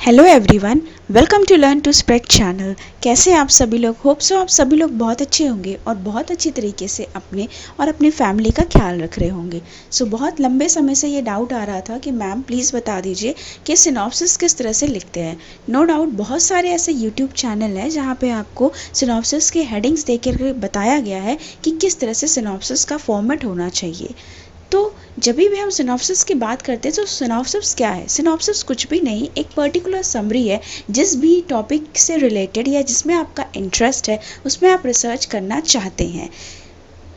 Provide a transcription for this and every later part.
Hello everyone, welcome to learn to spread channel. कैसे आप सभी लोग? होप सो आप सभी लोग बहुत अच्छे होंगे और बहुत अच्छी तरीके से अपने और अपनी फैमिली का ख्याल रख रहे होंगे। बहुत लंबे समय से ये डाउट आ रहा था कि मैम प्लीज़ बता दीजिए कि सिनॉप्सिस किस तरह से लिखते हैं। नो डाउट बहुत सारे ऐसे यूट्यूब चैनल हैं जहाँ पे आपको सिनॉप्सिस के हेडिंग्स देख कर बताया गया है कि किस तरह से सिनॉप्सिस का फॉर्मेट होना चाहिए। तो जब भी हम सिनॉप्सिस की बात करते हैं तो सिनॉप्सिस क्या है? सिनॉप्सिस कुछ भी नहीं, एक पर्टिकुलर समरी है जिस भी टॉपिक से रिलेटेड या जिसमें आपका इंटरेस्ट है उसमें आप रिसर्च करना चाहते हैं।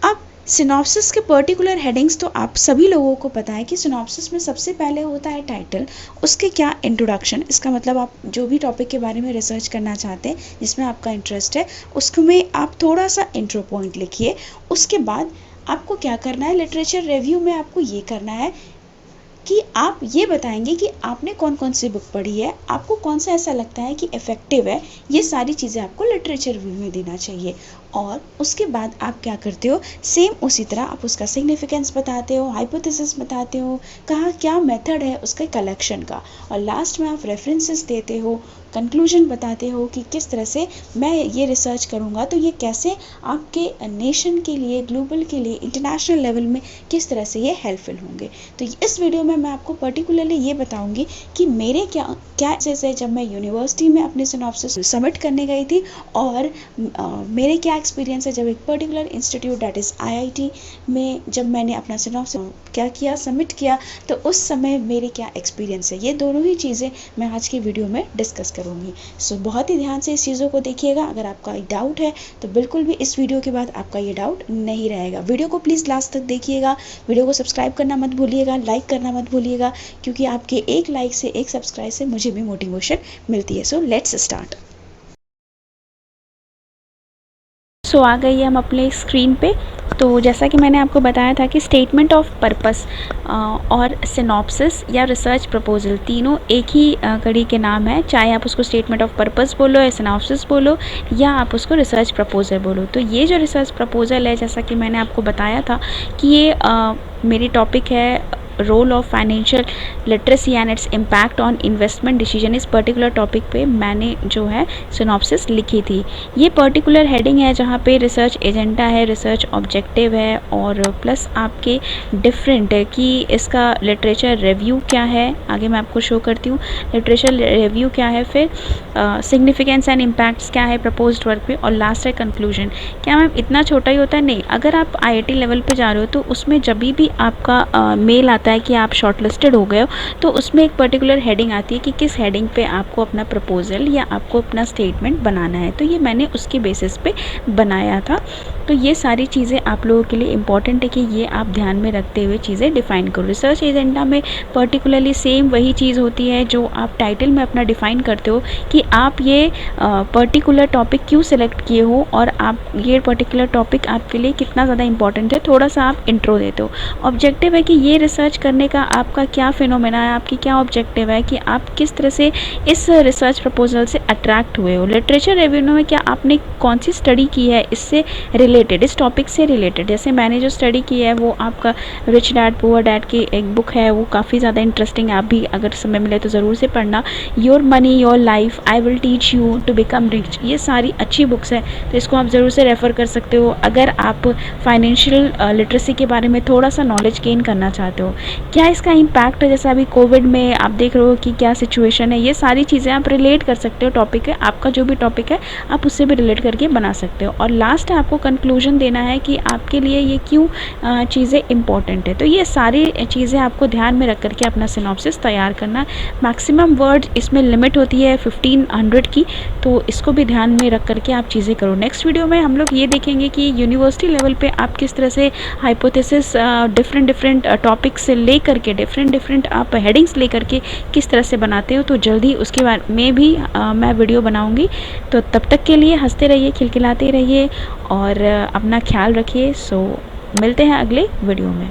अब सिनॉप्सिस के पर्टिकुलर हेडिंग्स तो आप सभी लोगों को पता है कि सिनॉप्सिस में सबसे पहले होता है टाइटल, उसके क्या इंट्रोडक्शन, इसका मतलब आप जो भी टॉपिक के बारे में रिसर्च करना चाहते हैं जिसमें आपका इंटरेस्ट है उसमें आप थोड़ा सा इंट्रो पॉइंट लिखिए। उसके बाद आपको क्या करना है, लिटरेचर रिव्यू में आपको ये करना है कि आप ये बताएंगे कि आपने कौन कौन सी बुक पढ़ी है, आपको कौन सा ऐसा लगता है कि इफ़ेक्टिव है। ये सारी चीज़ें आपको लिटरेचर रिव्यू में देना चाहिए। और उसके बाद आप क्या करते हो, सेम उसी तरह आप उसका सिग्निफिकेंस बताते हो, हाइपोथेसिस बताते हो, कहाँ क्या मेथड है उसके कलेक्शन का, और लास्ट में आप रेफरेंसेस देते हो, कंक्लूजन बताते हो कि किस तरह से मैं ये रिसर्च करूँगा तो ये कैसे आपके नेशन के लिए, ग्लोबल के लिए, इंटरनेशनल लेवल में किस तरह से ये हेल्पफुल होंगे। तो इस वीडियो में मैं आपको पर्टिकुलरली ये बताऊंगी कि मेरे क्या जैसे जब मैं यूनिवर्सिटी में अपने सिनॉप्सिस सबमिट करने गई थी और मेरे क्या एक्सपीरियंस है जब एक particular institute that is IIT में जब मैंने अपना सिनॉप्सिस क्या किया, सबमिट किया, तो उस समय मेरे क्या एक्सपीरियंस है, ये दोनों ही चीज़ें मैं आज की वीडियो में डिस्कस करूँगी। बहुत ही ध्यान से इस चीज़ों को देखिएगा। अगर आपका डाउट है तो बिल्कुल भी इस वीडियो के बाद आपका ये डाउट नहीं रहेगा। वीडियो को प्लीज़ लास्ट तक देखिएगा। वीडियो को सब्सक्राइब करना मत भूलिएगा, लाइक करना मत भूलिएगा, क्योंकि आपके एक लाइक से, एक सब्सक्राइब से मुझे भी मोटिवेशन मिलती है। Let's start. आ गई है हम अपने स्क्रीन पे। तो जैसा कि मैंने आपको बताया था कि स्टेटमेंट ऑफ पर्पस और सिनॉप्सिस या रिसर्च प्रपोजल तीनों एक ही कड़ी के नाम है, चाहे आप उसको स्टेटमेंट ऑफ पर्पस बोलो या सिनॉप्सिस बोलो या आप उसको रिसर्च प्रपोजल बोलो। तो ये जो रिसर्च प्रपोजल है, जैसा कि मैंने आपको बताया था कि ये मेरी टॉपिक है role of financial literacy and its impact on investment decision. इस पर्टिकुलर टॉपिक पे मैंने जो है सिनॉप्सिस लिखी थी। ये पर्टिकुलर हेडिंग है जहाँ पे रिसर्च एजेंडा है, रिसर्च ऑब्जेक्टिव है और प्लस आपके डिफरेंट है कि इसका लिटरेचर रिव्यू क्या है, आगे मैं आपको शो करती हूँ लिटरेचर रिव्यू क्या है, फिर सिग्निफिकेंस एंड इम्पैक्ट्स क्या है प्रपोज्ड वर्क पे, और लास्ट है कंक्लूजन। क्या मैम इतना छोटा ही होता है? नहीं, अगर आप आईआईटी लेवल पे जा रहे हो तो उसमें जब भी आपका मेल आता है कि आप शॉर्टलिस्टेड हो गए हो तो उसमें एक पर्टिकुलर हेडिंग आती है कि किस हेडिंग पे आपको अपना प्रपोजल या आपको अपना स्टेटमेंट बनाना है। तो ये मैंने उसके बेसिस पे बनाया था। तो ये सारी चीज़ें आप लोगों के लिए इम्पॉर्टेंट है कि ये आप ध्यान में रखते हुए चीज़ें डिफ़ाइन करो। रिसर्च एजेंडा में पर्टिकुलरली सेम वही चीज़ होती है जो आप टाइटल में अपना डिफ़ाइन करते हो कि आप ये पर्टिकुलर टॉपिक क्यों सिलेक्ट किए हो और आप ये पर्टिकुलर टॉपिक आपके लिए कितना ज़्यादा इंपॉर्टेंट है, थोड़ा सा आप इंट्रो देते हो। ऑब्जेक्टिव है कि ये रिसर्च करने का आपका क्या फिनोमेना है, आपकी क्या ऑब्जेक्टिव है कि आप किस तरह से इस रिसर्च प्रपोजल से अट्रैक्ट हुए हो। लिटरेचर रिव्यू में क्या आपने कौन सी स्टडी की है इससे रिलेटेड, इस टॉपिक से रिलेटेड। जैसे मैंने जो स्टडी की है वो आपका रिच डैड पुअर डैड की एक बुक है, वो काफ़ी ज़्यादा इंटरेस्टिंग है, आप भी अगर समय मिले तो ज़रूर से पढ़ना। Your money your life, I will teach you to become rich, ये सारी अच्छी बुक्स हैं तो इसको आप ज़रूर से रेफ़र कर सकते हो अगर आप फाइनेंशियल लिटरेसी के बारे में थोड़ा सा नॉलेज गेन करना चाहते हो। क्या इसका इम्पैक्ट है, जैसे अभी कोविड में आप देख रहे हो कि क्या सिचुएशन है, ये सारी चीज़ें आप रिलेट कर सकते हो। टॉपिक है आपका, जो भी टॉपिक है आप उससे भी रिलेट करके बना सकते हो। और लास्ट है आपको कंक्लूजन देना है कि आपके लिए ये क्यों चीज़ें इंपॉर्टेंट है। तो ये सारी चीज़ें आपको ध्यान में रख करके अपना सिनॉप्सिस तैयार करना। मैक्सिमम वर्ड इसमें लिमिट होती है 1500 की, तो इसको भी ध्यान में रख करके आप चीज़ें करो। नेक्स्ट वीडियो में हम लोग ये देखेंगे कि यूनिवर्सिटी लेवल पे आप किस तरह से हाइपोथेसिस डिफरेंट टॉपिक्स से ले करके डिफरेंट आप हेडिंग्स ले करके किस तरह से बनाते हो। तो जल्दी उसके बारे में भी मैं वीडियो बनाऊंगी। तो तब तक के लिए हंसते रहिए, खिलखिलाते रहिए और अपना ख्याल रखिए। मिलते हैं अगले वीडियो में।